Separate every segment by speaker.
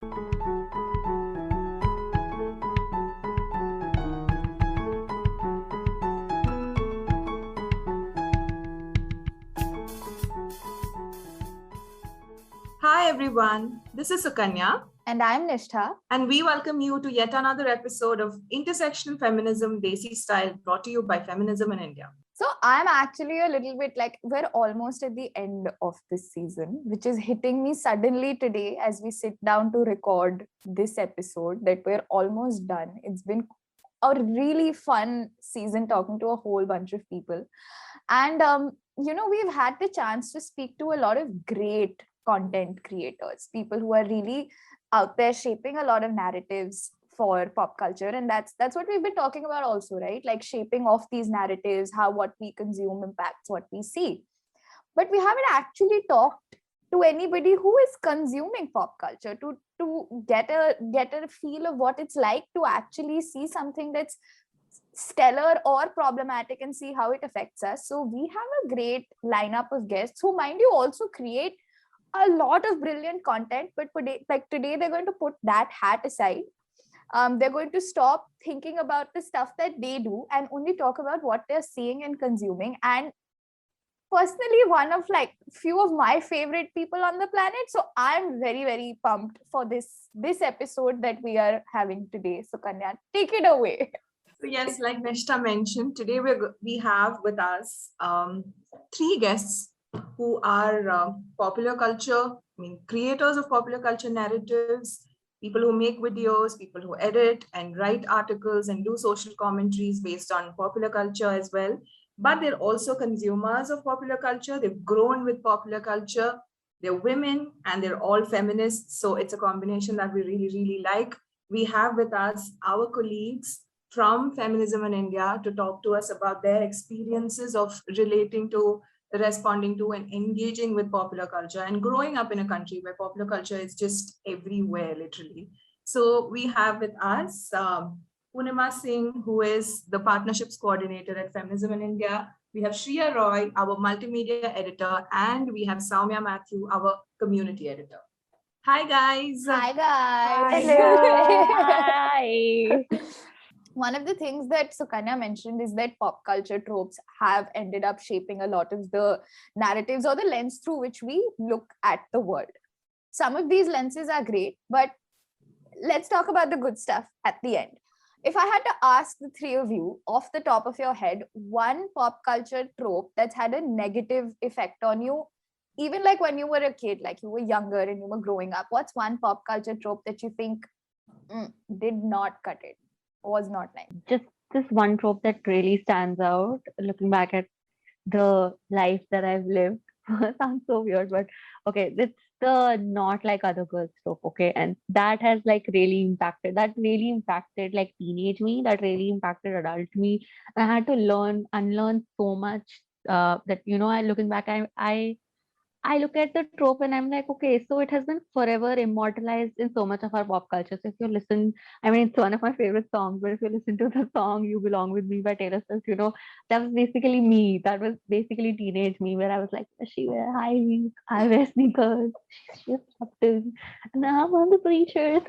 Speaker 1: Hi everyone, this is Sukanya.
Speaker 2: And I'm Nishtha.
Speaker 1: And we welcome you to yet another episode of Intersectional Feminism, Desi Style, brought to you by Feminism in India.
Speaker 2: So I'm actually a little bit like, we're almost at the end of this season, which is hitting me suddenly today as we sit down to record this episode, that we're almost done. It's been a really fun season talking to a whole bunch of people. And, we've had the chance to speak to a lot of great content creators, people who are really out there shaping a lot of narratives for pop culture. And that's what we've been talking about also, right? Like shaping of these narratives, how what we consume impacts what we see. But we haven't actually talked to anybody who is consuming pop culture to get a feel of what it's like to actually see something that's stellar or problematic and see how it affects us. So we have a great lineup of guests who, mind you, also create a lot of brilliant content, but today they're going to put that hat aside. They're going to stop thinking about the stuff that they do and only talk about what they're seeing and consuming. And personally, one of like few of my favorite people on the planet. So I'm very, very pumped for this episode that we are having today. So Kanya, take it away.
Speaker 1: So yes, like Nishtha mentioned, today we have with us three guests who are popular culture, creators of popular culture narratives, people who make videos, people who edit and write articles and do social commentaries based on popular culture as well. But they're also consumers of popular culture. They've grown with popular culture. They're women and they're all feminists. So it's a combination that we really, really like. We have with us our colleagues from Feminism in India to talk to us about their experiences of relating to, responding to, and engaging with popular culture and growing up in a country where popular culture is just everywhere, literally. So we have with us Purnima Singh, who is the partnerships coordinator at Feminism in India. We have Shriya Roy, our multimedia editor, and we have Soumya Mathew, our community editor. Hi guys.
Speaker 2: Hi guys.
Speaker 3: Hello. Hi.
Speaker 2: One of the things that Sukanya mentioned is that pop culture tropes have ended up shaping a lot of the narratives or the lens through which we look at the world. Some of these lenses are great, but let's talk about the good stuff at the end. If I had to ask the three of you off the top of your head, one pop culture trope that's had a negative effect on you, even like when you were a kid, like you were younger and you were growing up, what's one pop culture trope that you think did not cut it? Was not nice?
Speaker 3: Just this one trope that really stands out, looking back at the life that I've lived. Sounds so weird, but okay, it's the not like other girls trope, okay? And that has like really impacted like teenage me, that really impacted adult me. I had to unlearn so much that, I looking back, I look at the trope and I'm like, okay, so it has been forever immortalized in so much of our pop culture. So if you listen, it's one of my favorite songs, but if you listen to the song You Belong With Me by Taylor Swift, that was basically me. That was basically teenage me, where I was like, she wear high heels, I wear sneakers, she's disruptive, and I'm on the bleachers.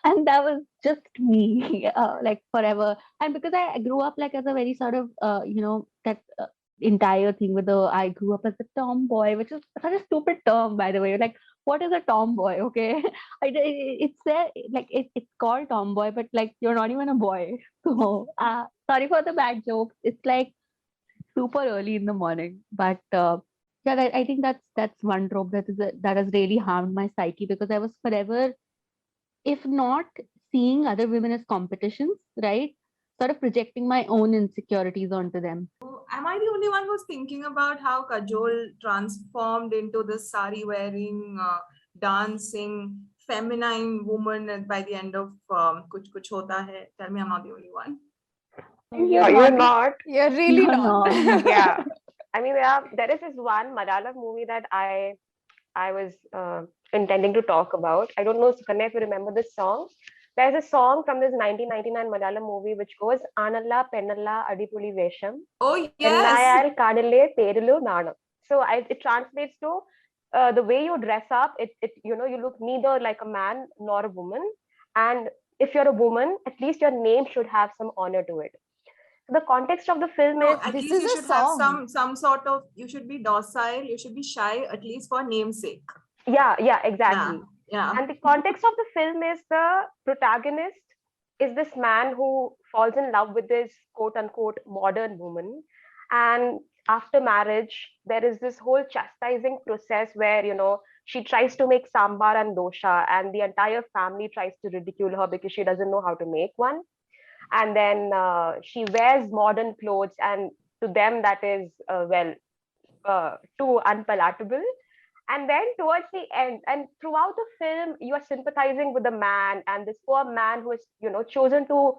Speaker 3: And that was just me, like forever. And because I grew up like as a very sort of, that entire thing with I grew up as a tomboy, which is such a stupid term, by the way. Like, what is a tomboy? Okay, it's there, like it's called tomboy, but like you're not even a boy. So, sorry for the bad jokes. It's like super early in the morning, but yeah, I think that's one trope that has really harmed my psyche, because I was forever, if not seeing other women as competitions, right? Sort of projecting my own insecurities onto them.
Speaker 1: Am I the only one who's thinking about how Kajol transformed into this sari wearing, dancing, feminine woman by the end of Kuch Kuch Hota Hai? Tell me I'm not the only one.
Speaker 3: You're
Speaker 4: not.
Speaker 2: You're really not.
Speaker 4: Yeah. There is this one Malayalam movie that I was intending to talk about. I don't know, Sukanya, if you remember this song. There's a song from this 1999 Malayalam movie which goes Analla Pennalla Adipuli Vesham.
Speaker 1: Oh yes.
Speaker 4: Ennayal Kadale Perilu Nanam. So it translates to the way you dress up, you know, you look neither like a man nor a woman. And if you're a woman, at least your name should have some honor to it. So the context of the film
Speaker 1: No,
Speaker 4: is,
Speaker 1: at
Speaker 2: This
Speaker 1: least
Speaker 2: is
Speaker 1: you
Speaker 2: a
Speaker 1: should have
Speaker 2: song.
Speaker 1: some sort of, you should be docile, you should be shy, at least for namesake.
Speaker 4: yeah,
Speaker 1: Yeah,
Speaker 4: exactly.
Speaker 1: yeah.
Speaker 4: And the context of the film is the protagonist is this man who falls in love with this quote unquote modern woman. And after marriage, there is this whole chastising process where, you know, she tries to make sambar and dosha, and the entire family tries to ridicule her because she doesn't know how to make one. And then she wears modern clothes, and to them, that is, too unpalatable. And then towards the end and throughout the film, you are sympathizing with the man, and this poor man who is, you know, chosen to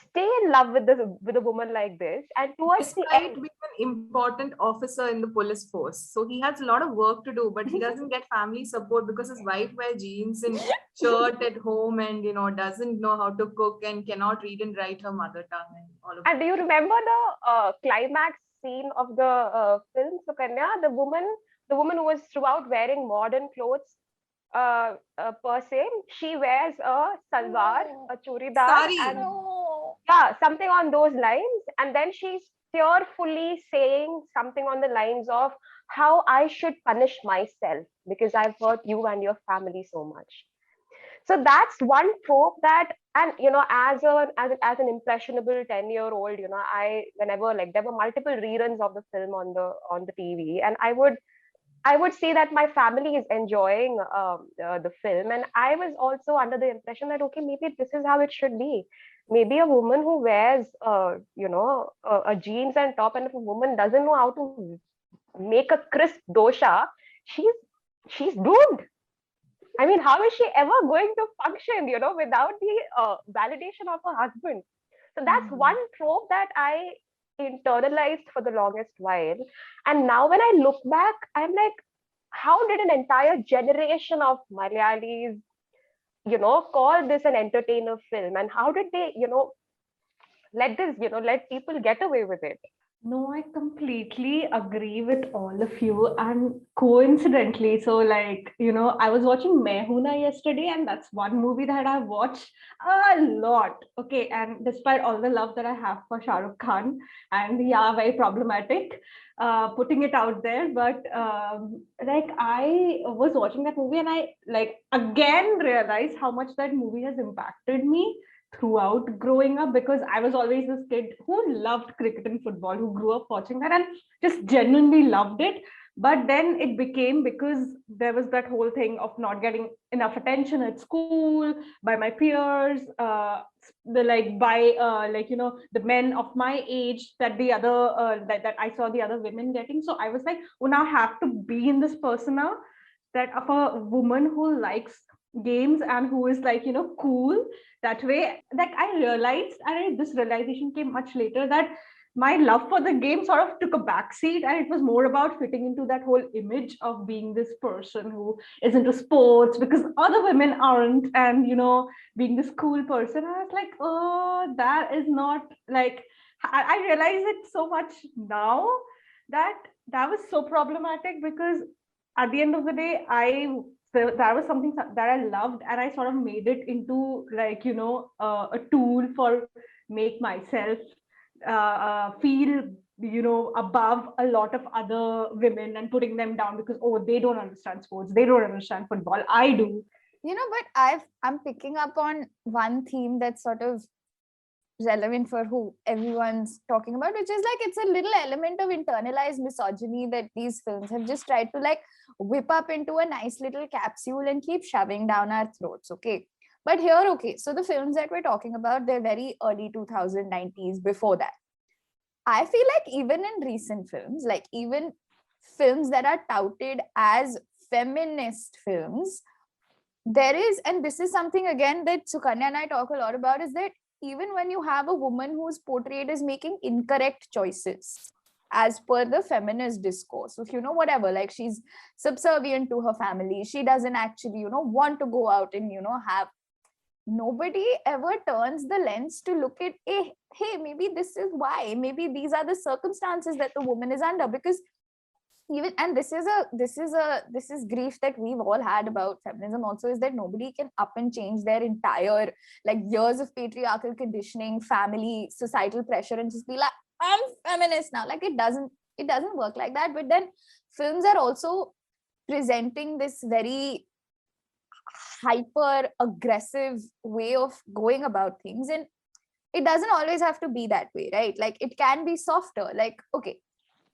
Speaker 4: stay in love with this, with a woman like this. And towards the
Speaker 1: Despite
Speaker 4: end,
Speaker 1: being an important officer in the police force, so he has a lot of work to do, but he doesn't get family support because his wife wears jeans and shirt at home, and doesn't know how to cook and cannot read and write her mother tongue and all of
Speaker 4: and do
Speaker 1: that.
Speaker 4: you remember the climax scene of the film, Sukanya? The woman who was throughout wearing modern clothes, per se, she wears a salwar,
Speaker 2: No.
Speaker 4: a churidar,
Speaker 1: Sari.
Speaker 4: and
Speaker 2: No.
Speaker 4: yeah, something on those lines. And then she's tearfully saying something on the lines of how I should punish myself because I've hurt you and your family so much. So that's one trope that, and you know, as an impressionable 10-year-old, you know, I whenever, like, there were multiple reruns of the film on the TV, and I would say that my family is enjoying the film, and I was also under the impression that okay, maybe this is how it should be. Maybe a woman who wears, a jeans and top, and if a woman doesn't know how to make a crisp dosha, she's she's doomed. I mean, how is she ever going to function, you know, without the validation of her husband? So that's one trope that I internalized for the longest while. And now when I look back, I'm like, how did an entire generation of Malayalis, you know, call this an entertainer film? And how did they, you know, let this, you know, let people get away with it?
Speaker 3: No, I completely agree with all of you. And coincidentally, so like, I was watching Mehuna yesterday, and that's one movie that I watched a lot. Okay. And despite all the love that I have for Shah Rukh Khan, and yeah, very problematic, putting it out there. But like, I was watching that movie, and I like again realized how much that movie has impacted me throughout growing up, because I was always this kid who loved cricket and football, who grew up watching that and just genuinely loved it. But then it became, because there was that whole thing of not getting enough attention at school by my peers, the like by the men of my age, that the other that I saw the other women getting. So I was like, oh, now I have to be in this persona that of a woman who likes games and who is like cool that way. Like I realized, and this realization came much later, that my love for the game sort of took a backseat, and it was more about fitting into that whole image of being this person who is into sports because other women aren't, and being this cool person. I was like, oh, that is not like, I realize it so much now that that was so problematic, because at the end of the day, that was something that I loved, and I sort of made it into like a tool for make myself feel above a lot of other women, and putting them down because, oh, they don't understand sports, they don't understand football, I do.
Speaker 2: But I'm picking up on one theme that's sort of relevant for who everyone's talking about, which is like, it's a little element of internalized misogyny that these films have just tried to like whip up into a nice little capsule and keep shoving down our throats. Okay. But here, okay, so the films that we're talking about, they're very early 2090s. Before that, I feel like even in recent films, like even films that are touted as feminist films, there is, and this is something again that Sukanya and I talk a lot about, is that even when you have a woman who's portrayed as making incorrect choices as per the feminist discourse, if whatever, like she's subservient to her family, she doesn't actually want to go out and have, nobody ever turns the lens to look at, hey, maybe this is why, maybe these are the circumstances that the woman is under. Because even, and this is grief that we've all had about feminism also, is that nobody can up and change their entire like years of patriarchal conditioning, family, societal pressure, and just be like, I'm feminist now. Like it doesn't work like that. But then films are also presenting this very hyper aggressive way of going about things, and it doesn't always have to be that way, right? Like it can be softer. Like, okay,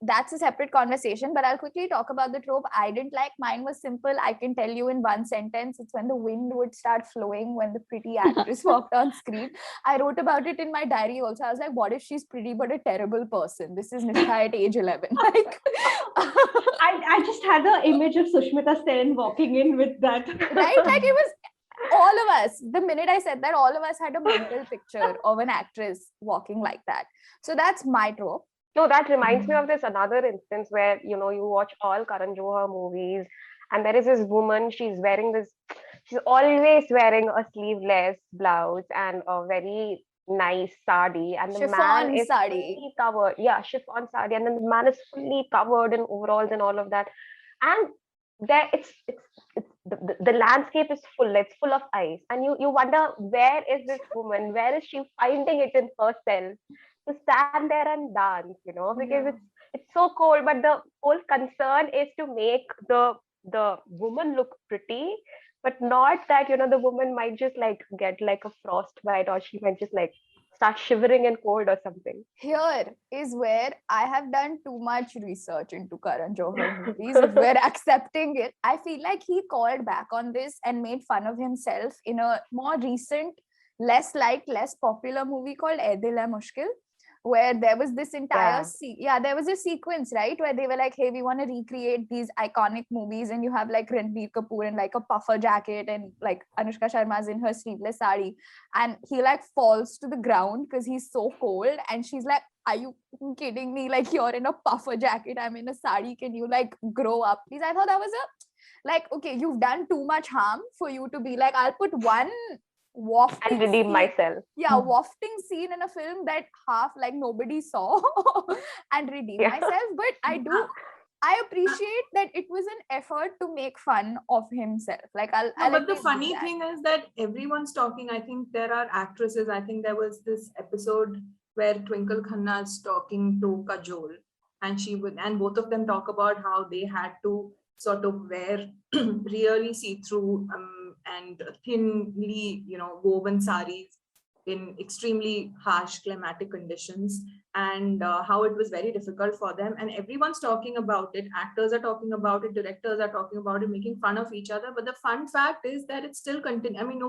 Speaker 2: that's a separate conversation, but I'll quickly talk about the trope I didn't like. Mine was simple. I can tell you in one sentence. It's when the wind would start flowing when the pretty actress walked on screen. I wrote about it in my diary also. I was like, what if she's pretty but a terrible person? This is Nishtha at age 11. Like,
Speaker 5: I just had the image of Sushmita Sen walking in with that.
Speaker 2: Right? Like it was all of us. The minute I said that, all of us had a mental picture of an actress walking like that. So that's my trope.
Speaker 4: No, that reminds me of this another instance where, you know, you watch all Karan Johar movies and there is this woman, she's always wearing a sleeveless blouse and a very nice sari, and the man
Speaker 2: Chiffon
Speaker 4: is
Speaker 2: sari.
Speaker 4: fully covered. Yeah, chiffon sari, and then the man is fully covered in overalls and all of that. And there it's the landscape is full of ice, and you wonder, where is this woman? Where is she finding it in herself to stand there and dance, you know, because it's so cold, but the whole concern is to make the woman look pretty, but not that, you know, the woman might just like get like a frostbite, or she might just like start shivering in cold or something.
Speaker 2: Here is where I have done too much research into Karan Johar movies. If we're accepting it, I feel like he called back on this and made fun of himself in a more recent, less popular movie called Ae Dil Hai Mushkil, where there was this entire there was a sequence, right, where they were like, hey, we want to recreate these iconic movies, and you have like Ranbir Kapoor in like a puffer jacket, and like Anushka Sharma's in her sleeveless sari, and he like falls to the ground because he's so cold, and she's like, are you kidding me? Like, you're in a puffer jacket, I'm in a sari, can you like grow up please? I thought that was like, okay, you've done too much harm for you to be like, I'll put one wafting
Speaker 4: And redeem
Speaker 2: scene,
Speaker 4: myself.
Speaker 2: wafting scene in a film that half like nobody saw and redeem myself. But I appreciate that it was an effort to make fun of himself. Like,
Speaker 1: but the funny thing is that everyone's talking. I think there are actresses. I think there was this episode where Twinkle Khanna is talking to Kajol, and both of them talk about how they had to sort of wear really see-through and thinly, you know, woven saris in extremely harsh climatic conditions, and how it was very difficult for them. And everyone's talking about it. Actors are talking about it. Directors are talking about it, making fun of each other. But the fun fact is that it's still continuing. I mean,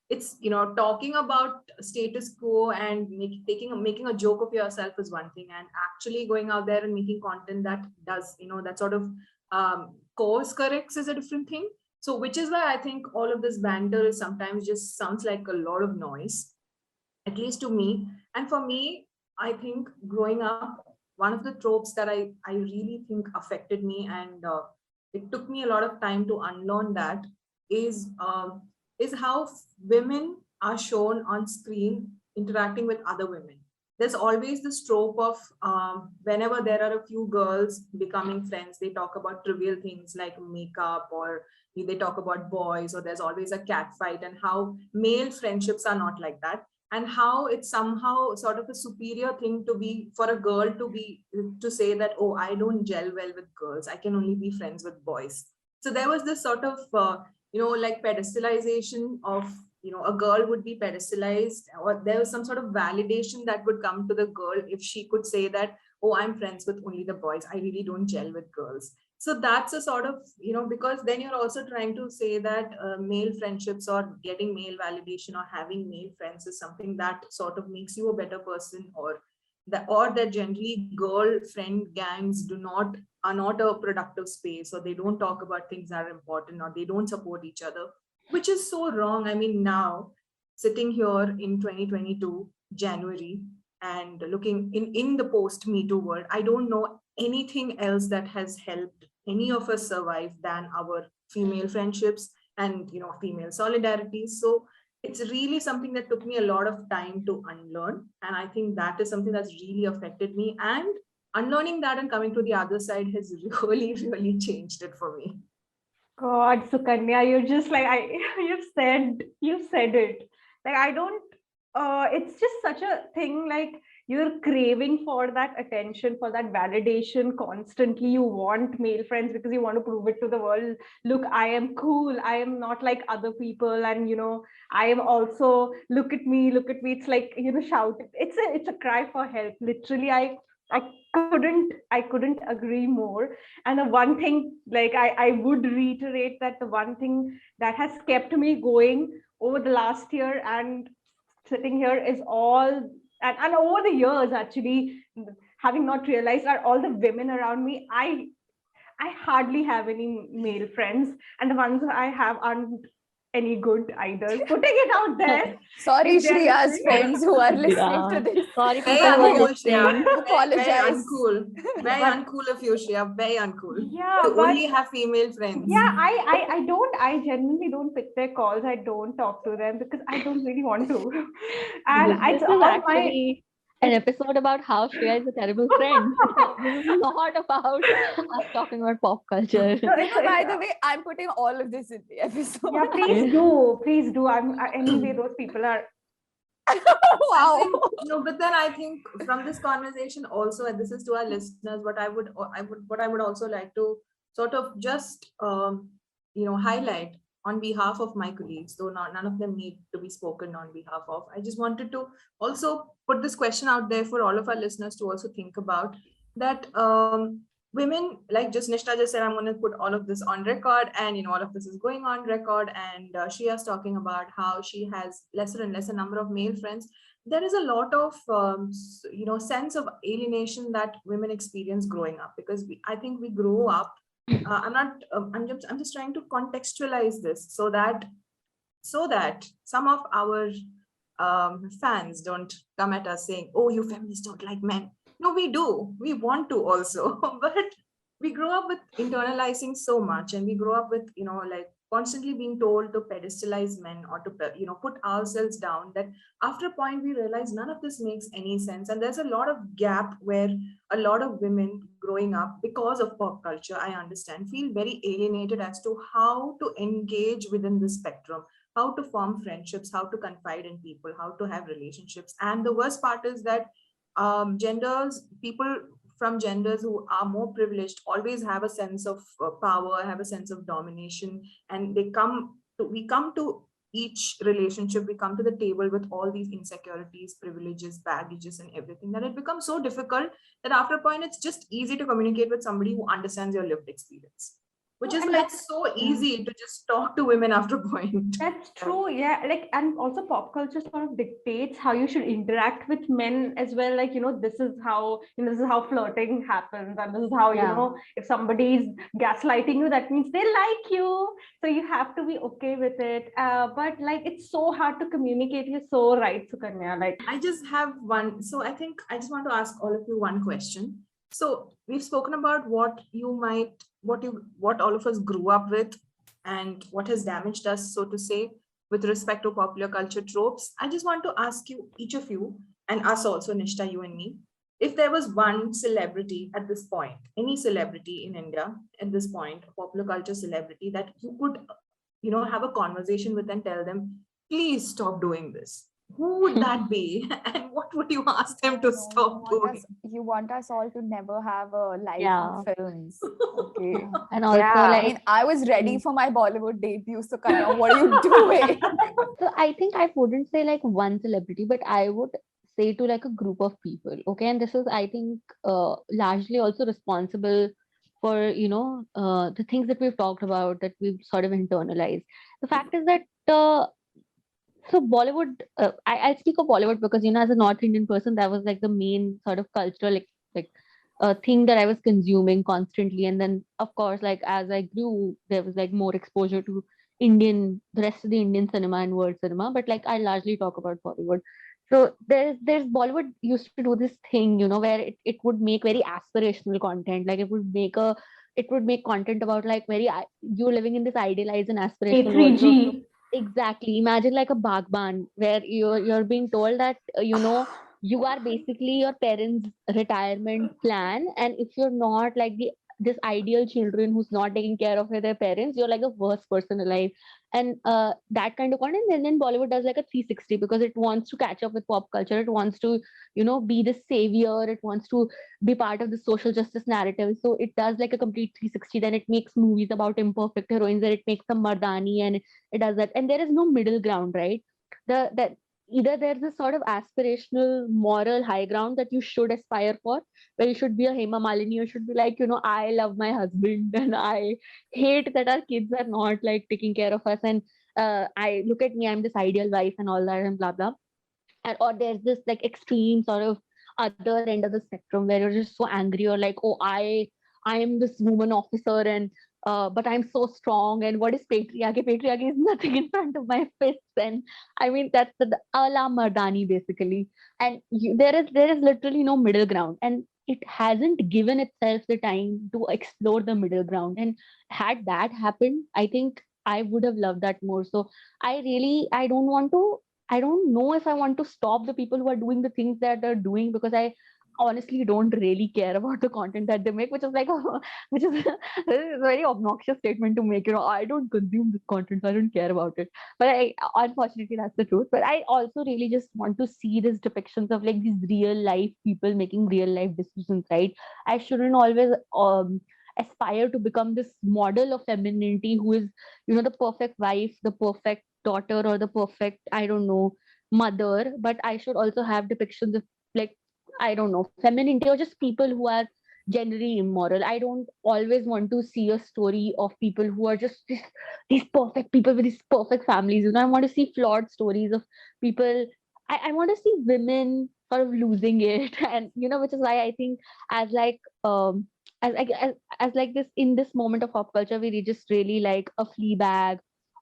Speaker 1: it's, you know, talking about status quo and making a joke of yourself is one thing, and actually going out there and making content that does, you know, that sort of course corrects is a different thing. So which is why I think all of this banter is sometimes just sounds like a lot of noise, at least to me. And for me, I think growing up, one of the tropes that I really think affected me, and it took me a lot of time to unlearn that, is how women are shown on screen interacting with other women. There's always this trope of whenever there are a few girls becoming friends, they talk about trivial things like makeup, or they talk about boys, or there's always a cat fight, and how male friendships are not like that, and how it's somehow sort of a superior thing to be for a girl to say that, oh, I don't gel well with girls, I can only be friends with boys. So there was this sort of you know, like pedestalization of, you know, a girl would be pedestalized, or there was some sort of validation that would come to the girl if she could say that, oh, I'm friends with only the boys, I really don't gel with girls. So that's a sort of, you know, because then you're also trying to say that male friendships or getting male validation or having male friends is something that sort of makes you a better person, or that generally girlfriend gangs are not a productive space, or they don't talk about things that are important, or they don't support each other, which is so wrong. I mean, now sitting here in 2022 January and looking in the post Me Too world, I don't know anything else that has helped any of us survive than our female friendships and, you know, female solidarity. So it's really something that took me a lot of time to unlearn, and I think that is something that's really affected me. And unlearning that and coming to the other side has really, really changed it for me.
Speaker 5: God, Sukanya, you're just like you've said it. Like I don't it's just such a thing, like you're craving for that attention, for that validation constantly. You want male friends because you want to prove it to the world. Look, I am cool. I am not like other people, and I am also, look at me, look at me. It's like, shout. It's a cry for help. Literally, I couldn't agree more. And the one thing, like I would reiterate that the one thing that has kept me going over the last year and sitting here is all, and over the years actually, having not realized, are all the women around me. I hardly have any male friends, and the ones I have aren't any good either. Putting it out there.
Speaker 2: Sorry,
Speaker 5: If they're
Speaker 2: Shriya's
Speaker 5: listening.
Speaker 2: friends who are listening
Speaker 3: Yeah.
Speaker 2: to this.
Speaker 3: Sorry,
Speaker 1: Very
Speaker 3: people who are
Speaker 1: uncool, Shriya.
Speaker 3: listening.
Speaker 1: Very
Speaker 2: Apologize.
Speaker 1: uncool. Very
Speaker 5: But-
Speaker 1: uncool of you, Shriya. Very uncool.
Speaker 5: Yeah,
Speaker 1: You
Speaker 5: but
Speaker 1: only have female friends.
Speaker 5: yeah, I genuinely don't pick their calls. I don't talk to them because I don't really want to. And
Speaker 3: This
Speaker 5: it's
Speaker 3: is
Speaker 5: all my
Speaker 3: actually an episode about how Shriya is a terrible friend. This is not about us talking about pop culture.
Speaker 2: By the way, I'm putting all of this in the episode.
Speaker 5: yeah, please do. Anyway, those people are.
Speaker 2: Wow.
Speaker 1: No, but then I think from this conversation also, and this is to our listeners, what I would also like to sort of just highlight on behalf of my colleagues, though none of them need to be spoken on behalf of. I just wanted to also put this question out there for all of our listeners to also think about that. Women, like just Nishtha just said, I'm going to put all of this on record, and all of this is going on record, and Shriya's talking about how she has lesser and lesser number of male friends. There is a lot of sense of alienation that women experience growing up, because I think we grow up. I'm just trying to contextualize this so that some of our fans don't come at us saying, "Oh, you feminists don't like men." No, we do. We want to also, but we grow up with internalizing so much, and we grow up with, like constantly being told to pedestalize men or to, put ourselves down, that after a point we realize none of this makes any sense. And there's a lot of gap where a lot of women growing up, because of pop culture, I understand, feel very alienated as to how to engage within the spectrum, how to form friendships, how to confide in people, how to have relationships. And the worst part is that people from genders who are more privileged always have a sense of power, have a sense of domination, and we come to each relationship, we come to the table with all these insecurities, privileges, baggages, and everything, that it becomes so difficult that after a point it's just easy to communicate with somebody who understands your lived experience, which is like so easy to just talk to women after a point.
Speaker 5: That's true, yeah. Like, and also pop culture sort of dictates how you should interact with men as well. Like, this is how flirting happens, and this is how, if somebody is gaslighting you, that means they like you. So you have to be okay with it. But like, it's so hard to communicate. You're so right, Sukanya. Like,
Speaker 1: I just have one. So I think I just want to ask all of you one question. So we've spoken about what all of us grew up with and what has damaged us, so to say, with respect to popular culture tropes. I just want to ask you, each of you, and us also, Nishtha, you and me, if there was one celebrity at this point, any celebrity in India at this point, a popular culture celebrity that you could, have a conversation with and tell them, please stop doing this. Who would that be? And what would you ask them to stop doing?
Speaker 2: You want us all to never have a life
Speaker 3: Yeah.
Speaker 2: in films. Okay.
Speaker 3: And also,
Speaker 4: Yeah.
Speaker 2: I
Speaker 3: like,
Speaker 2: mean, I was ready for my Bollywood debut, Sukanya. What are you doing?
Speaker 3: so I think I wouldn't say like one celebrity, but I would say to like a group of people. Okay. And this is, I think, largely also responsible for, the things that we've talked about, that we've sort of internalized. The fact is that, so Bollywood, I speak of Bollywood because, as a North Indian person, that was like the main sort of cultural thing that I was consuming constantly. And then, of course, like as I grew, there was like more exposure to the rest of the Indian cinema and world cinema. But like I largely talk about Bollywood. So there's Bollywood used to do this thing, where it would make very aspirational content. Like it would make content about like you living in this idealized and aspirational world. So,
Speaker 5: A3G.
Speaker 3: exactly. Imagine like a Bagban where you're being told that, you are basically your parents' retirement plan. And if you're not like this ideal children who's not taking care of their parents, you're like the worst person alive. And that kind of content. And then Bollywood does like a 360 because it wants to catch up with pop culture. It wants to, be the savior. It wants to be part of the social justice narrative. So it does like a complete 360. Then it makes movies about imperfect heroines, and it makes them mardani, and it does that. And there is no middle ground, right? That either there's a sort of aspirational moral high ground that you should aspire for, where you should be a Hema Malini, you should be like, I love my husband and I hate that our kids are not like taking care of us, and I look at me, I'm this ideal wife and all that and blah blah. And or there's this like extreme sort of other end of the spectrum where you're just so angry, or like, oh, I am this woman officer, and but I'm so strong, and what is patriarchy? Patriarchy is nothing in front of my fists. And I mean, that's the ala mardani basically. And there is literally no middle ground, and it hasn't given itself the time to explore the middle ground. And had that happened, I think I would have loved that more. So I don't know if I want to stop the people who are doing the things that they're doing, because I honestly don't really care about the content that they make, which is like, which is a very obnoxious statement to make. I don't consume this content, so I don't care about it. But unfortunately, that's the truth. But I also really just want to see these depictions of like these real life people making real life decisions, right? I shouldn't always aspire to become this model of femininity who is, the perfect wife, the perfect daughter, or the perfect, I don't know, mother. But I should also have depictions of like, I don't know, femininity, or just people who are generally immoral. I don't always want to see a story of people who are just these perfect people with these perfect families. I want to see flawed stories of people. I want to see women sort of losing it, and which is why I think as like as like this in this moment of pop culture, we just really like a Fleabag,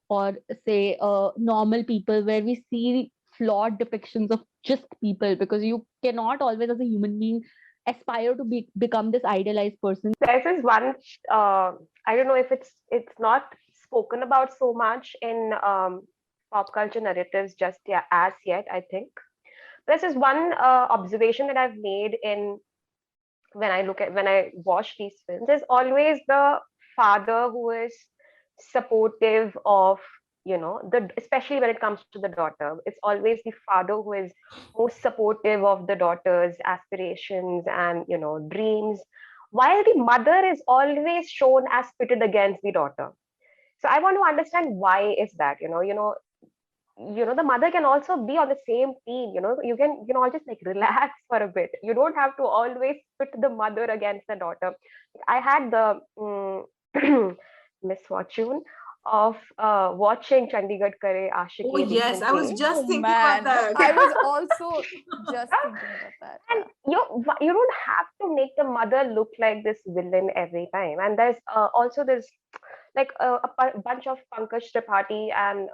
Speaker 3: or say normal people, where we see flawed depictions of just people, because you cannot always as a human being aspire to become this idealized person.
Speaker 4: There's this one, I don't know if it's not spoken about so much in pop culture narratives just as yet, I think. There's this one observation that I've made in when I watch these films. There's always the father who is supportive of, especially when it comes to the daughter. It's always the father who is most supportive of the daughter's aspirations and dreams, while the mother is always shown as pitted against the daughter. So I want to understand, why is that? The mother can also be on the same team. You can all just like relax for a bit. You don't have to always put the mother against the daughter. I had the misfortune of watching Chandigarh Kare Aashiqui
Speaker 1: Oh yes, I was
Speaker 4: recently.
Speaker 1: just thinking about that.
Speaker 2: I was also just thinking about that.
Speaker 4: And you don't have to make the mother look like this villain every time. And there's also this like a bunch of Pankaj Tripathi and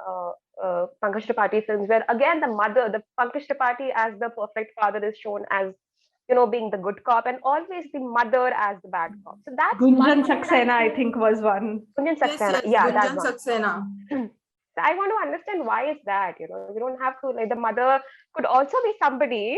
Speaker 4: Pankaj Tripathi films where again the Pankaj Tripathi as the perfect father is shown as being the good cop, and always the mother as the bad cop. So that's
Speaker 5: Gunjan Saxena, I think, was one.
Speaker 4: Gunjan
Speaker 1: Yes,
Speaker 4: Saxena.
Speaker 1: yes,
Speaker 4: Yeah, that
Speaker 1: Gunjan
Speaker 4: one.
Speaker 1: Saxena.
Speaker 4: So I want to understand, why is that? You don't have to, like, the mother could also be somebody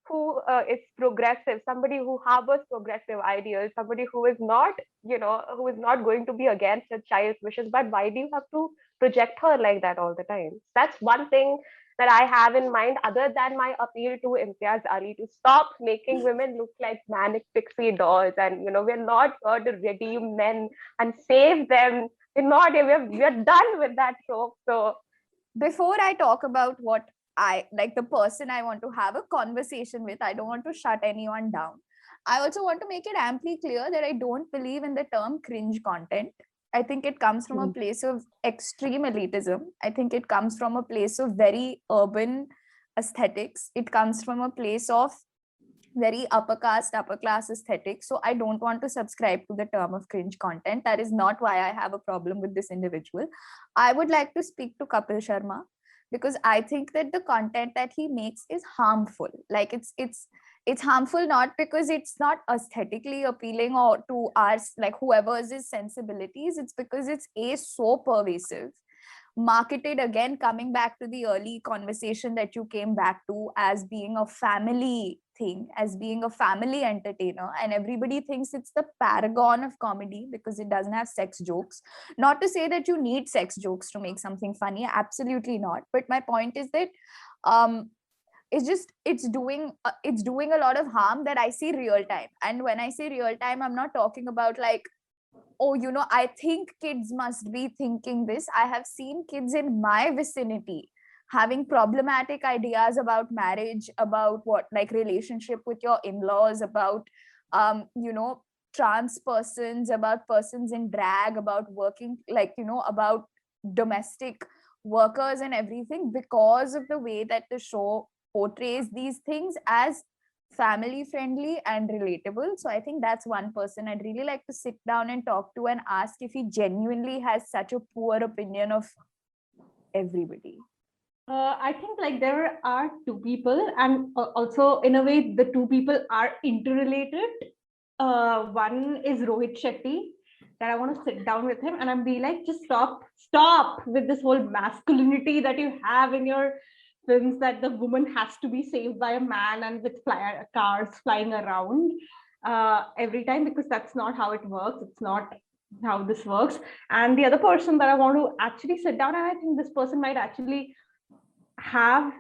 Speaker 4: who is progressive, somebody who harbors progressive ideals, somebody who is not, who is not going to be against a child's wishes. But why do you have to project her like that all the time? That's one thing that I have in mind, other than my appeal to Imtiaz Ali to stop making women look like manic pixie dolls. And, we're not here to redeem men and save them. We're done with that trope. So
Speaker 2: Before I talk about what I like, the person I want to have a conversation with, I don't want to shut anyone down. I also want to make it amply clear that I don't believe in the term cringe content. I think it comes from a place of extreme elitism. I think it comes from a place of very urban aesthetics. It comes from a place of very upper class aesthetic. So I don't want to subscribe to the term of cringe content. That is not why I have a problem with this individual. I would like to speak to Kapil Sharma, because I think that the content that he makes is harmful. Like it's harmful not because it's not aesthetically appealing or to our like whoever's sensibilities. It's because it's so pervasive. marketed, again coming back to the early conversation that you came back to, as being a family thing, as being a family entertainer, and everybody thinks it's the paragon of comedy because it doesn't have sex jokes. Not to say that you need sex jokes to make something funny, absolutely not, but my point is that it's doing a lot of harm that I see real time. And when I say real time, I'm not talking about like, oh, I think kids must be thinking this. I have seen kids in my vicinity having problematic ideas about marriage, about what, like relationship with your in-laws, about trans persons, about persons in drag, about working, like about domestic workers and everything, because of the way that the show portrays these things as family friendly and relatable. So I think that's one person I'd really like to sit down and talk to and ask if he genuinely has such a poor opinion of everybody.
Speaker 5: I think like there are two people, and also in a way the two people are interrelated. One is Rohit Shetty, that I want to sit down with him and I'm be like, just stop with this whole masculinity that you have in your films, that the woman has to be saved by a man and with cars flying around every time, because that's not how it works. It's not how this works. And the other person that I want to actually sit down, and I think this person might actually have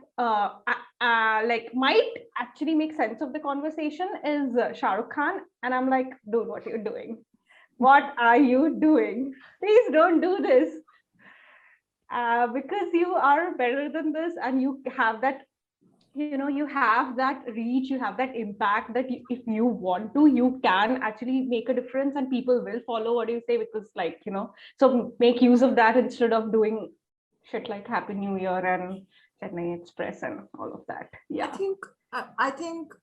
Speaker 5: might actually make sense of the conversation, is Shah Rukh Khan. And I'm like, dude, what are you doing? What are you doing? Please don't do this. Because you are better than this, and you have that, you have that reach, you have that impact, that if you want to, you can actually make a difference and people will follow what you say, because like, so make use of that instead of doing shit like Happy New Year and Chennai Express and all of that. Yeah.
Speaker 1: I think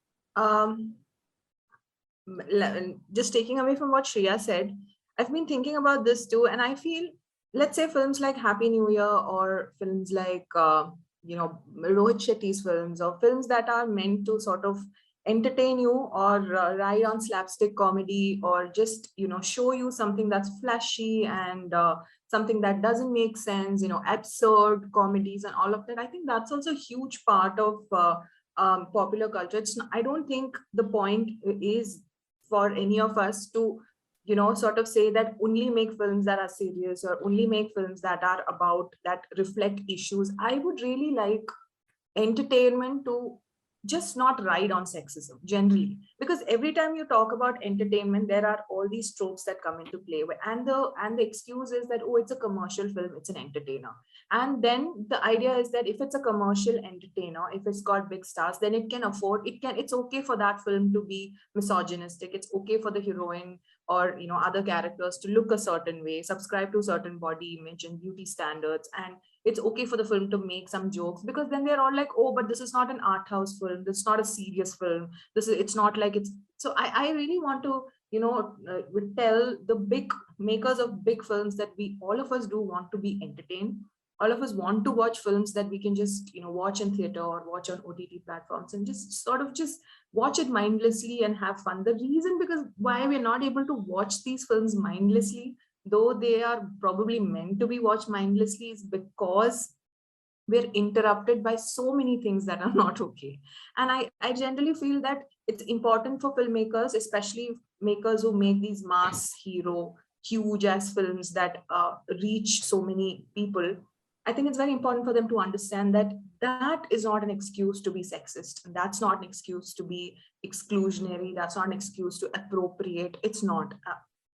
Speaker 1: just taking away from what Shriya said, I've been thinking about this too, and I feel, let's say films like Happy New Year, or films like Rohit Shetty's films, or films that are meant to sort of entertain you, or ride on slapstick comedy, or just show you something that's flashy and something that doesn't make sense, absurd comedies and all of that. I think that's also a huge part of popular culture. I don't think the point is for any of us to sort of say that only make films that are serious, or only make films that are about, that reflect issues. I would really like entertainment to just not ride on sexism generally, because every time you talk about entertainment, there are all these tropes that come into play, and the excuse is that, oh, it's a commercial film, it's an entertainer. And then the idea is that if it's a commercial entertainer, if it's got big stars, then it's okay for that film to be misogynistic. It's okay for the heroine or other characters to look a certain way, subscribe to certain body image and beauty standards, and it's okay for the film to make some jokes, because then they're all like, oh, but this is not an art house film, this is not a serious film, it's not like it's. So I really want to tell the big makers of big films that all of us do want to be entertained. All of us want to watch films that we can just watch in theater or watch on OTT platforms, and just sort of just watch it mindlessly and have fun. The reason because why we're not able to watch these films mindlessly, though they are probably meant to be watched mindlessly, is because we're interrupted by so many things that are not okay. And I generally feel that it's important for filmmakers, especially makers who make these mass hero, huge ass films that reach so many people. I think it's very important for them to understand that that is not an excuse to be sexist. That's not an excuse to be exclusionary. That's not an excuse to appropriate. It's not.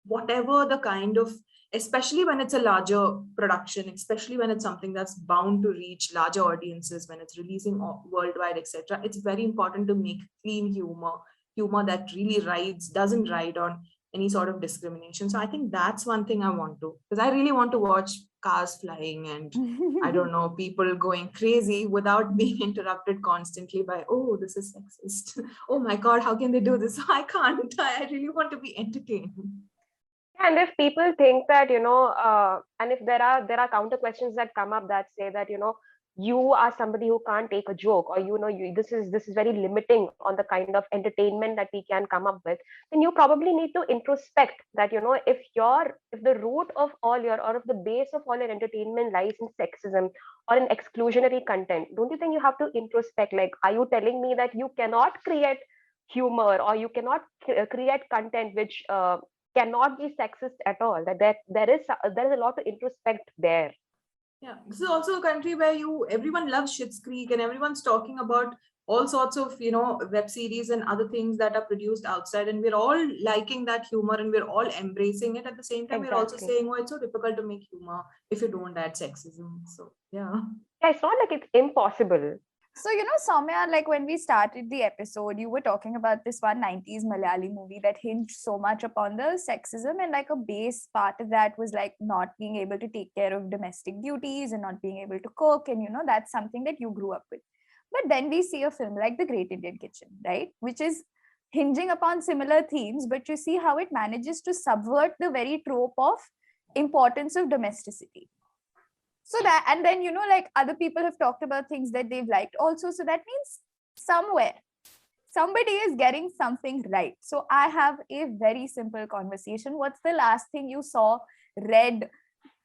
Speaker 1: Whatever the kind of, especially when it's a larger production, especially when it's something that's bound to reach larger audiences, when it's releasing worldwide, etc., it's very important to make clean humor that really doesn't ride on any sort of discrimination. So I think that's one thing I want to, because I really want to watch cars flying and I don't know, people going crazy without being interrupted constantly by, oh, this is sexist. Oh my God, how can they do this? I can't. I really want to be entertained.
Speaker 4: And if people think that, and if there are counter questions that come up that say that, you are somebody who can't take a joke, or this is very limiting on the kind of entertainment that we can come up with, then you probably need to introspect that, if the root of all your, or if the base of all your entertainment lies in sexism or in exclusionary content, don't you think you have to introspect? Like, are you telling me that you cannot create humor, or you cannot create content which cannot be sexist at all? That there is a lot to introspect there.
Speaker 1: Yeah, this is also a country where everyone loves Schitt's Creek, and everyone's talking about all sorts of web series and other things that are produced outside, and we're all liking that humor and we're all embracing it. At the same time, we're also
Speaker 4: Exactly.
Speaker 1: saying, oh, it's so difficult to make humor if you don't add sexism. So yeah,
Speaker 4: It's not like it's impossible.
Speaker 2: So, Soumya, like when we started the episode, you were talking about this one 90s Malayali movie that hinged so much upon the sexism, and like a base part of that was like not being able to take care of domestic duties and not being able to cook. And, that's something that you grew up with. But then we see a film like The Great Indian Kitchen, right? Which is hinging upon similar themes, but you see how it manages to subvert the very trope of importance of domesticity. So that, and then, like other people have talked about things that they've liked also. So that means somewhere somebody is getting something right. So I have a very simple conversation. What's the last thing you saw, read,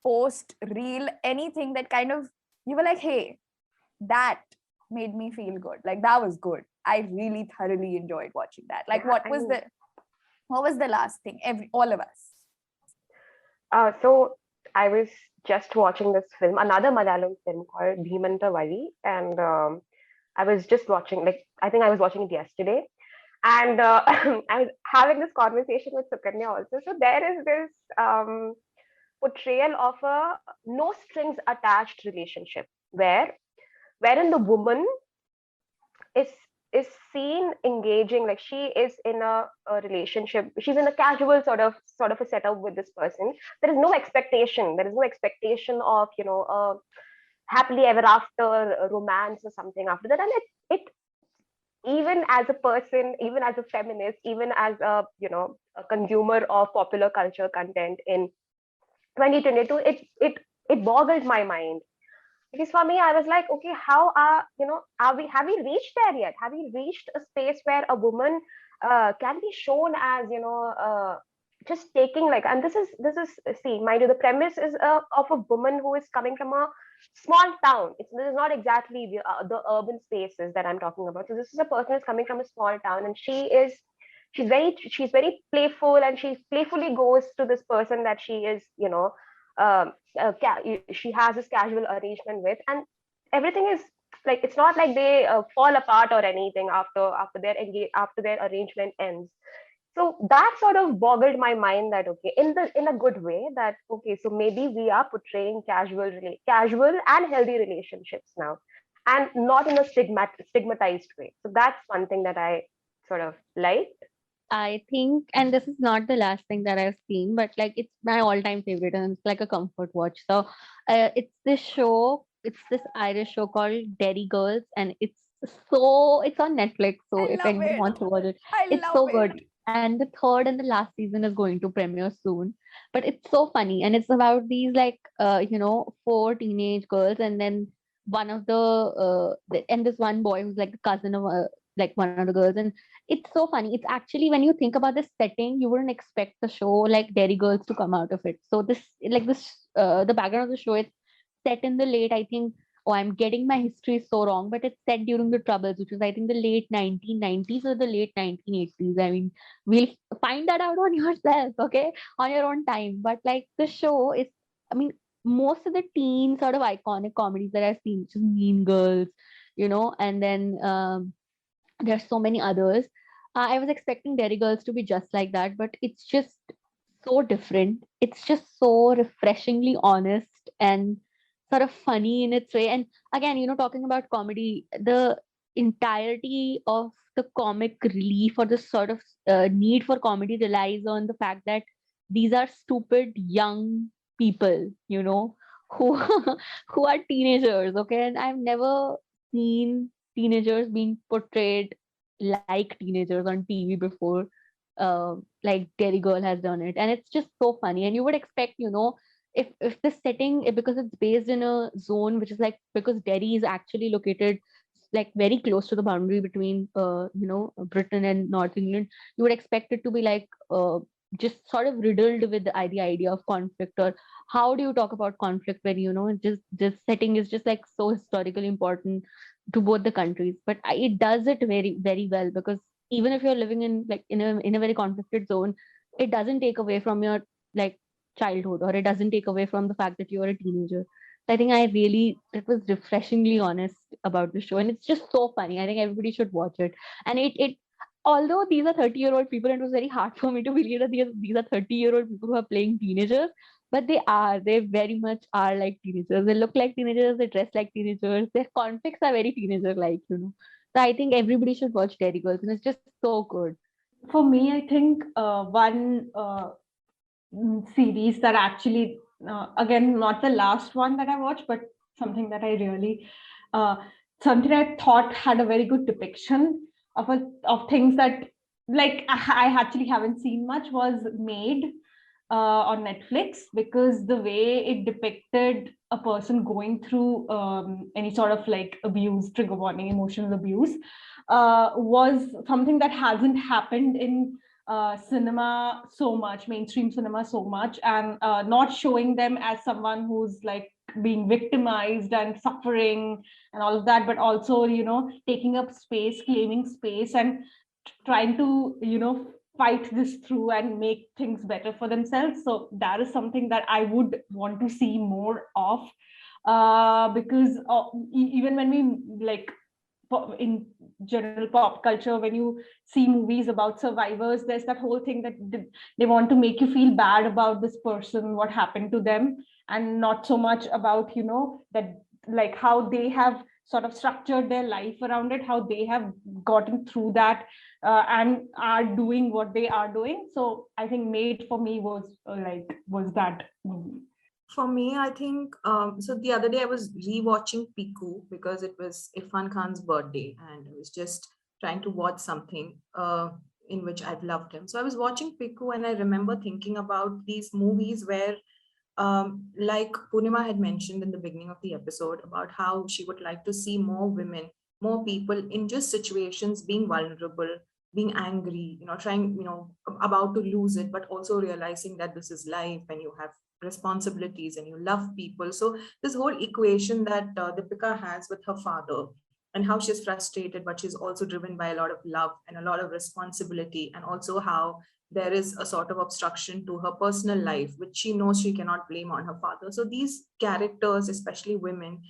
Speaker 2: post, reel, anything that kind of, you were like, hey, that made me feel good. Like that was good. I really thoroughly enjoyed watching that. Like, what was the last thing? All of us.
Speaker 4: So I was just watching this film, another Malayalam film called Bhimanta Vali, and I was just watching, I think I was watching it yesterday, and I was having this conversation with Sukanya also. So there is this portrayal of a no strings attached relationship, wherein the woman is seen engaging, like she is in a relationship, she's in a casual sort of a setup with this person. There is no expectation of a happily ever after romance or something after that. And it even as a person, even as a feminist, even as a consumer of popular culture content in 2022, it boggled my mind. Because for me, I was like, okay, how have we reached there yet? Have we reached a space where a woman can be shown as, just taking and this is, see, mind you, the premise is of a woman who is coming from a small town. This is not exactly the urban spaces that I'm talking about. So this is a person who's coming from a small town, and she's very playful, and she playfully goes to this person that she is, she has this casual arrangement with, and everything is like, it's not like they fall apart or anything after their arrangement ends. So that sort of boggled my mind that, okay, in a good way, that okay, so maybe we are portraying casual and healthy relationships now, and not in a stigmatized way. So that's one thing that I sort of liked.
Speaker 3: I think, and this is not the last thing that I've seen, but like it's my all-time favorite, and it's like a comfort watch. So it's this Irish show called Derry Girls, and it's on Netflix. So
Speaker 2: I
Speaker 3: if
Speaker 2: love
Speaker 3: anyone
Speaker 2: it.
Speaker 3: wants to watch it,
Speaker 2: I
Speaker 3: it's
Speaker 2: love
Speaker 3: so
Speaker 2: it.
Speaker 3: good. And the third and the last season is going to premiere soon. But it's so funny, and it's about these four teenage girls, and then one of and this one boy who's like the cousin of like one of the girls. And it's so funny. It's actually, when you think about the setting, you wouldn't expect the show like Derry Girls to come out of it. So the background of the show, it's set in the late, I think, oh, I'm getting my history so wrong, but it's set during the Troubles, which was, I think, the late 1990s or the late 1980s. I mean, we'll find that out on yourself, okay, on your own time. But like the show is, I mean, most of the teen sort of iconic comedies that I've seen, which is Mean Girls, and then there's so many others. I was expecting Derry Girls to be just like that, but it's just so different. It's just so refreshingly honest and sort of funny in its way. And again, talking about comedy, the entirety of the comic relief, or the sort of need for comedy, relies on the fact that these are stupid young people, who who are teenagers, okay? And I've never seen teenagers being portrayed like teenagers on TV before, like Derry Girl has done it, and it's just so funny. And you would expect, if the setting, because it's based in a zone which is like, because Delhi is actually located like very close to the boundary between Britain and North England, you would expect it to be like just sort of riddled with the idea of conflict, or how do you talk about conflict when just setting is just like so historically important to both the countries. But it does it very very well, because even if you're living in like in a very conflicted zone, it doesn't take away from your like childhood, or it doesn't take away from the fact that you're a teenager. So I think it was refreshingly honest about the show, and it's just so funny. I think everybody should watch it. And it although these are 30-year-old people, and it was very hard for me to believe that these are 30-year-old people who are playing teenagers, but they very much are like teenagers. They look like teenagers, they dress like teenagers, their conflicts are very teenager like. So I think everybody should watch Dairy Girls, and it's just so good.
Speaker 5: For me, I think one series that actually, again, not the last one that I watched, but something that I really, something I thought had a very good depiction of things that like I actually haven't seen much, was Made on Netflix, because the way it depicted a person going through any sort of like abuse, trigger warning, emotional abuse, was something that hasn't happened in cinema so much, mainstream cinema so much, and not showing them as someone who's like being victimized and suffering and all of that, but also taking up space, claiming space, and trying to fight this through and make things better for themselves. So that is something that I would want to see more of, because even when we like in general pop culture, when you see movies about survivors, there's that whole thing that they want to make you feel bad about this person, what happened to them, and not so much about that like how they have sort of structured their life around it, how they have gotten through that, and are doing what they are doing. So I think Made for me was that movie.
Speaker 1: For me, I think, so the other day I was rewatching Piku because it was Irfan Khan's birthday, and I was just trying to watch something in which I've loved him. So I was watching Piku, and I remember thinking about these movies where, like Purnima had mentioned in the beginning of the episode, about how she would like to see more women, more people in just situations being vulnerable, being angry, trying, about to lose it, but also realizing that this is life and you have responsibilities and you love people. So this whole equation that Deepika has with her father, and how she's frustrated, but she's also driven by a lot of love and a lot of responsibility, and also how there is a sort of obstruction to her personal life, which she knows she cannot blame on her father. So these characters, especially women,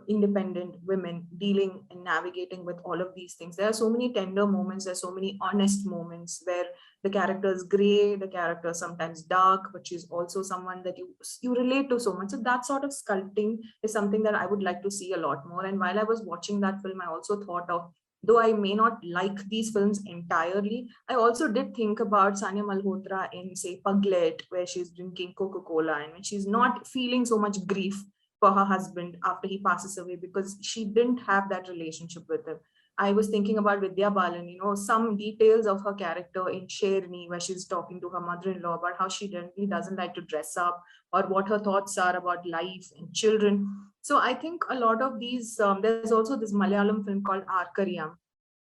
Speaker 1: independent women dealing and navigating with all of these things. There are so many tender moments, there's so many honest moments where the character is gray, the character is sometimes dark, but she's also someone that you relate to so much. So that sort of sculpting is something that I would like to see a lot more. And while I was watching that film, I also thought of, though I may not like these films entirely, I also did think about Sanya Malhotra in, say, Puglet, where she's drinking Coca-Cola and when she's not feeling so much grief for her husband after he passes away, because she didn't have that relationship with him. I was thinking about Vidya Balan, some details of her character in Sherni, where she's talking to her mother-in-law about how she really doesn't like to dress up, or what her thoughts are about life and children. So I think a lot of these, there's also this Malayalam film called Arkariyam,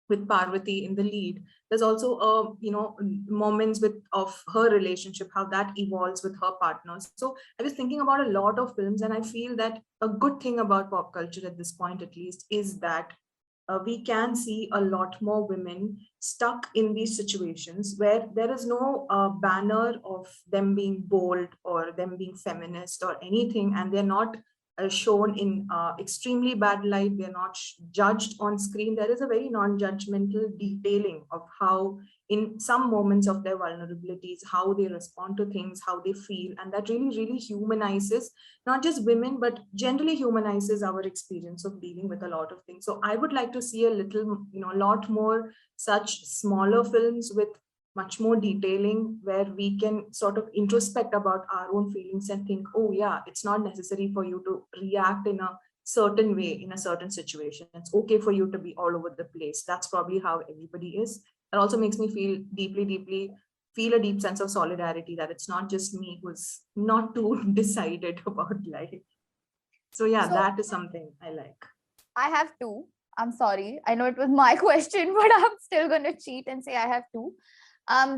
Speaker 1: with Parvati in the lead. There's also moments of her relationship, how that evolves with her partners. So I was thinking about a lot of films, and I feel that a good thing about pop culture at this point, at least, is that we can see a lot more women stuck in these situations where there is no banner of them being bold or them being feminist or anything, and they're not shown in extremely bad light. They're not judged on screen. There is a very non-judgmental detailing of how, in some moments of their vulnerabilities, how they respond to things, how they feel, and that really, really humanizes not just women, but generally humanizes our experience of dealing with a lot of things. So I would like to see a little, lot more such smaller films with much more detailing, where we can sort of introspect about our own feelings and think, oh yeah, it's not necessary for you to react in a certain way in a certain situation. It's okay for you to be all over the place. That's probably how everybody is. It also makes me feel deeply, deeply feel a deep sense of solidarity, that it's not just me who's not too decided about life. So yeah,
Speaker 2: So-
Speaker 1: that is something I like.
Speaker 2: I have two. I'm sorry. I know it was my question, but I'm still going to cheat and say I have two.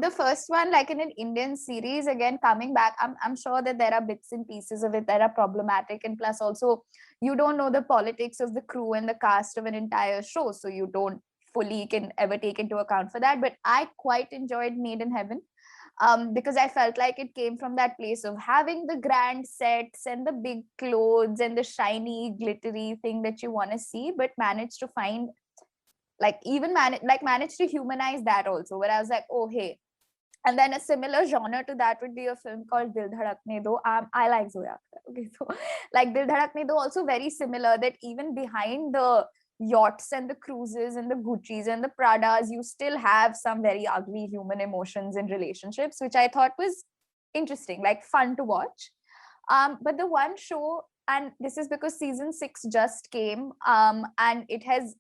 Speaker 2: The first one, like in an Indian series, again, coming back, I'm sure that there are bits and pieces of it that are problematic. And plus also, you don't know the politics of the crew and the cast of an entire show. So you don't fully can ever take into account for that. But I quite enjoyed Made in Heaven. Because I felt like it came from that place of having the grand sets and the big clothes and the shiny, glittery thing that you want to see, but managed to find managed to humanize that also. Where I was like, oh hey. And then a similar genre to that would be a film called Dil Dhadakne Do. I like Zoya Akhtar. Okay, so like Dil Dhadakne Do, also very similar, that even behind the yachts and the cruises and the Gucci's and the Pradas, you still have some very ugly human emotions in relationships, which I thought was interesting, like fun to watch. But the one show, and this is because season 6 just came, and it has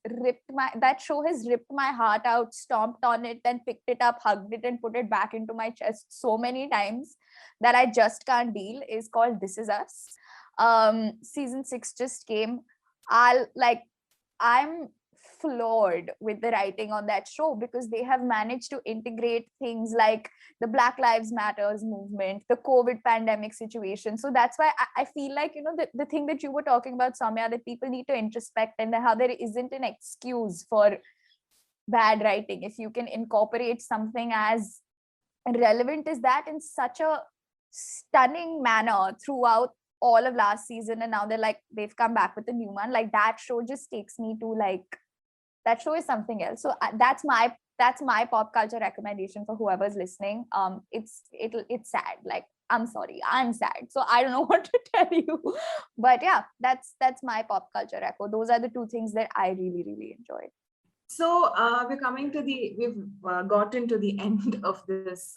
Speaker 2: that show has ripped my heart out, stomped on it, then picked it up, hugged it, and put it back into my chest so many times that I just can't deal, is called This Is Us. Season 6 just came. I'm floored with the writing on that show, because they have managed to integrate things like the Black Lives Matters movement, the COVID pandemic situation. So that's why I feel like, the thing that you were talking about, Soumya, that people need to introspect, and how there isn't an excuse for bad writing. If you can incorporate something as relevant as that in such a stunning manner throughout all of last season, and now they've come back with a new one, like that show just takes me to that show is something else. So that's my pop culture recommendation for whoever's listening. It's sad, like I'm sorry, I'm sad, so I don't know what to tell you, but yeah, that's my pop culture reco. Those are the two things that I really, really enjoyed.
Speaker 1: So we've gotten to the end of this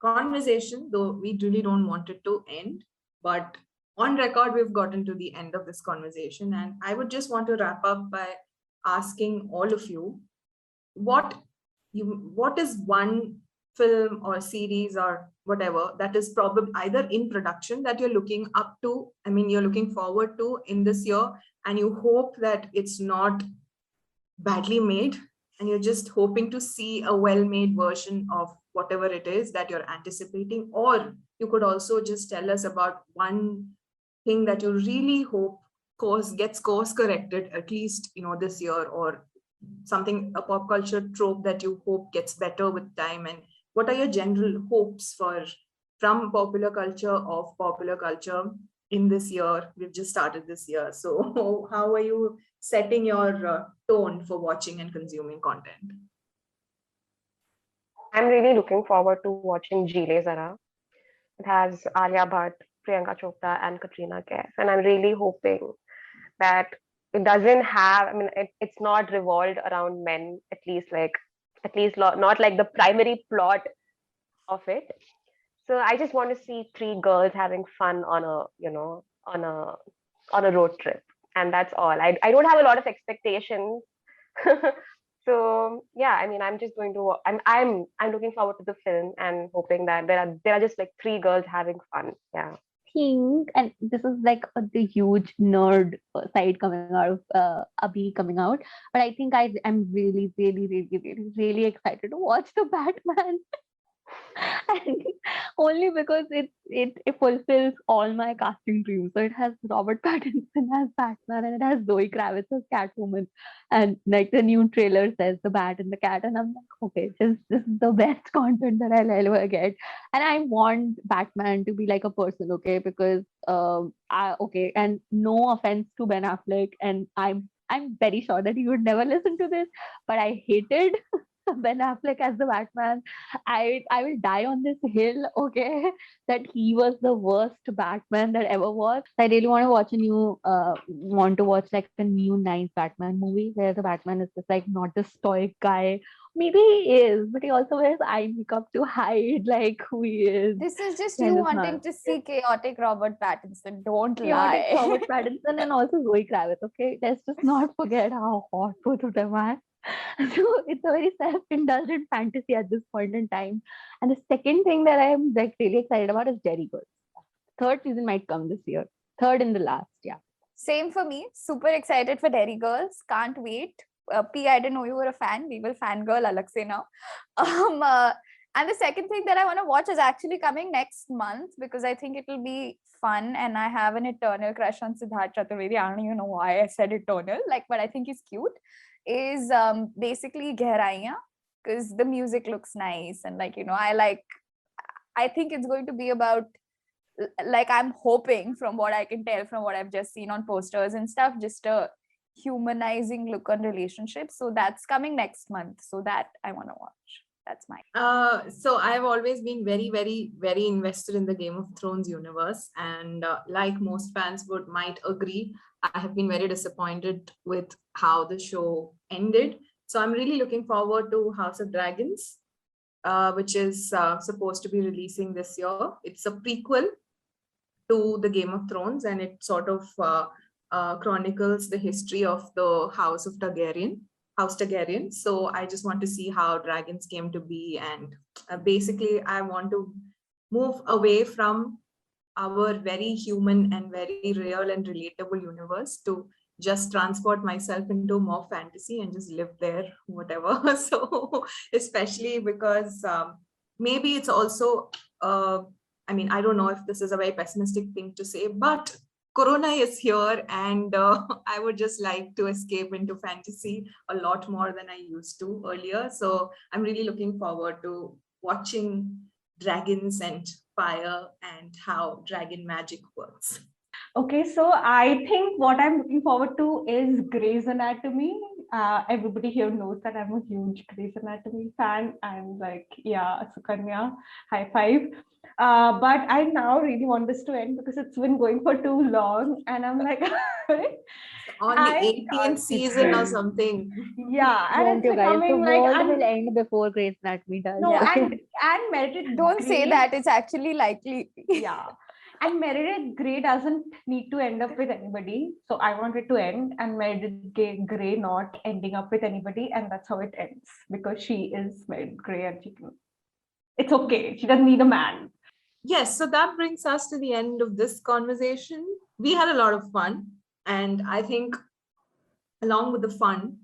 Speaker 1: conversation, though we really don't want it to end, but on record, we've gotten to the end of this conversation. And I would just want to wrap up by asking all of you, what is one film or series or whatever that is probably either in production that you're looking up to, you're looking forward to in this year, and you hope that it's not badly made, and you're just hoping to see a well-made version of whatever it is that you're anticipating? Or you could also just tell us about one thing that you really hope gets course corrected, at least this year, or something, a pop culture trope that you hope gets better with time. And what are your general hopes from popular culture in this year? We've just started this year, so how are you setting your tone for watching and consuming content?
Speaker 4: I'm really looking forward to watching Gile Zara. It has Alia Bhatt, Priyanka Chopra, and Katrina Kaif, and I'm really hoping that it doesn't have, it's not revolved around men, at least not like the primary plot of it. So I just want to see three girls having fun on a road trip, and that's all. I don't have a lot of expectations. So yeah, I'm just going to I'm looking forward to the film and hoping that there are just like three girls having fun. Yeah.
Speaker 3: Think, and this is like the huge nerd side coming out of Abhi coming out, but I think I'm really, really, really, really, really excited to watch the Batman. And only because it fulfills all my casting dreams. So it has Robert Pattinson as Batman, and it has Zoe Kravitz as Catwoman, and like the new trailer says, the Bat and the Cat, and I'm like, okay, this is the best content that I'll ever get. And I want Batman to be like a person, okay, because and no offense to Ben Affleck, and I'm very sure that he would never listen to this, but I hated Ben Affleck as the Batman. I will die on this hill, okay, that he was the worst Batman that ever was. I really want to watch like a new 9th Batman movie where the Batman is just like not the stoic guy. Maybe he is, but he also wears eye makeup to hide like who he is.
Speaker 2: This is just you wanting to see chaotic Robert Pattinson. Don't
Speaker 3: Chaotic
Speaker 2: lie.
Speaker 3: Robert Pattinson and also Zoe Kravitz, okay? Let's just not forget how hot both of them are. So it's a very self-indulgent fantasy at this point in time. And the second thing that I'm like really excited about is Derry Girls. Third season might come this year. Third and the last, yeah.
Speaker 2: Same for me. Super excited for Derry Girls. Can't wait. P, I didn't know you were a fan. We will fangirl alag se now. And the second thing that I want to watch is actually coming next month because I think it will be fun. And I have an eternal crush on Siddharth Chaturvedi. I don't even know why I said eternal, but I think he's cute. Is basically Gehraiyan because the music looks nice and I think it's going to be about I'm hoping from what I can tell from what I've just seen on posters and stuff, just a humanizing look on relationships. So that's coming next month. So that I want to watch. That's mine.
Speaker 1: So I've always been very, very, very invested in the Game of Thrones universe. And like most fans might agree, I have been very disappointed with how the show ended. So I'm really looking forward to House of Dragons, which is supposed to be releasing this year. It's a prequel to the Game of Thrones, and it sort of chronicles the history of the House Targaryen. So I just want to see how dragons came to be, and basically I want to move away from our very human and very real and relatable universe to just transport myself into more fantasy and just live there, whatever. So especially because maybe it's also I don't know if this is a very pessimistic thing to say, but Corona is here, and I would just like to escape into fantasy a lot more than I used to earlier. So I'm really looking forward to watching dragons and fire and how dragon magic works.
Speaker 5: Okay, so I think what I'm looking forward to is Grey's Anatomy. Everybody here knows that I'm a huge Grey's Anatomy fan, and Sukanya, high five. But I now really want this to end because it's been going for too long, and I'm like,
Speaker 1: on the 18th season or something.
Speaker 5: Yeah, and it's
Speaker 3: guys,
Speaker 5: becoming
Speaker 3: the world will end before Grey's Anatomy does.
Speaker 5: No,
Speaker 3: Yeah.
Speaker 5: and Meredith.
Speaker 2: Don't say that. It's actually likely.
Speaker 5: Yeah. And Meredith Grey doesn't need to end up with anybody. So I want it to end, and Meredith Grey not ending up with anybody. And that's how it ends because she is Meredith Grey and it's okay. She doesn't need a man.
Speaker 1: Yes. So that brings us to the end of this conversation. We had a lot of fun. And I think along with the fun,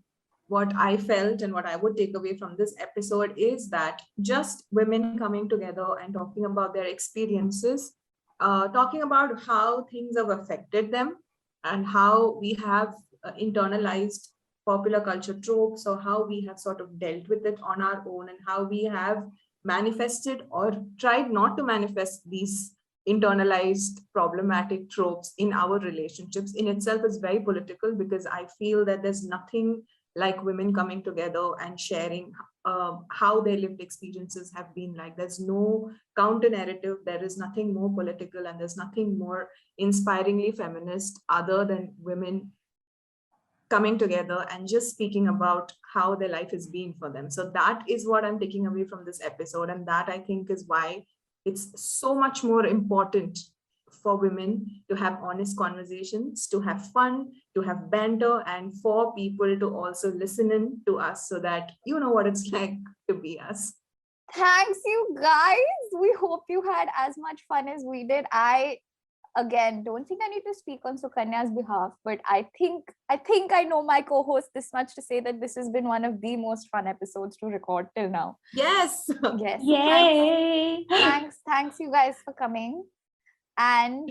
Speaker 1: what I felt and what I would take away from this episode is that just women coming together and talking about their experiences, talking about how things have affected them and how we have internalized popular culture tropes, or how we have sort of dealt with it on our own, and how we have manifested or tried not to manifest these internalized problematic tropes in our relationships, in itself is very political, because I feel that there's nothing like women coming together and sharing how their lived experiences have been like. There's no counter narrative. There is nothing more political, and there's nothing more inspiringly feminist other than women coming together and just speaking about how their life has been for them. So that is what I'm taking away from this episode. And that, I think, is why it's so much more important for women to have honest conversations, to have fun, to have banter, and for people to also listen in to us so that you know what it's like to be us.
Speaker 2: Thanks, you guys. We hope you had as much fun as we did. I don't think I need to speak on Sukanya's behalf, but I think I know my co-host this much to say that this has been one of the most fun episodes to record till now.
Speaker 1: Yes.
Speaker 2: Yes.
Speaker 5: Yay.
Speaker 2: Thanks you guys for coming. And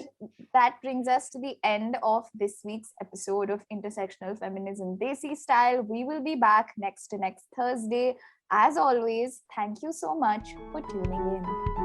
Speaker 2: that brings us to the end of this week's episode of Intersectional Feminism Desi Style. We will be back next Thursday. As always, thank you so much for tuning in.